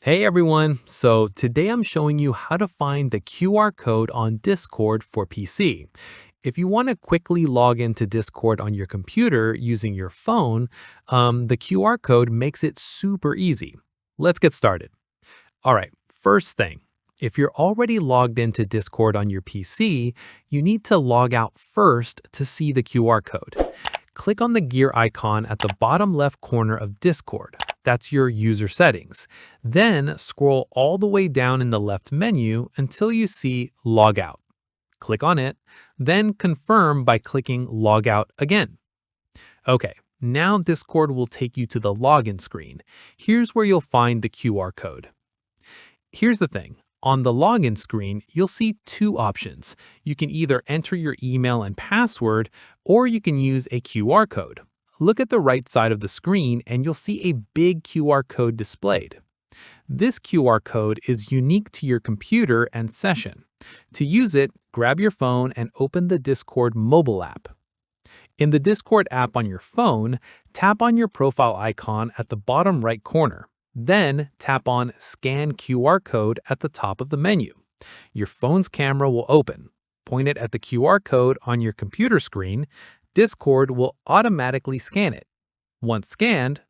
Hey everyone, so today I'm showing you how to find the QR code on Discord for PC. If you want to quickly log into Discord on your computer using your phone, the QR code makes it super easy. Let's get started. All right, first thing, if you're already logged into Discord on your PC, you need to log out first to see the QR code. Click on the gear icon at the bottom left corner of Discord. That's your user settings. Then scroll all the way down in the left menu until you see Log Out. Click on it, then confirm by clicking Log Out again. Okay, now Discord will take you to the login screen. Here's where you'll find the QR code. Here's the thing. On the login screen, you'll see two options. You can either enter your email and password, or you can use a QR code. Look at the right side of the screen and you'll see a big QR code displayed. This QR code is unique to your computer and session. To use it, grab your phone and open the Discord mobile app. In the Discord app on your phone, tap on your profile icon at the bottom right corner. Then tap on Scan QR Code at the top of the menu. Your phone's camera will open. Point it at the QR code on your computer screen. Discord will automatically scan it. Once scanned,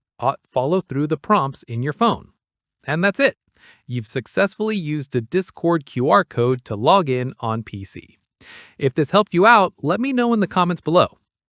follow through the prompts in your phone. And that's it. You've successfully used the Discord QR code to log in on PC. If this helped you out, let me know in the comments below.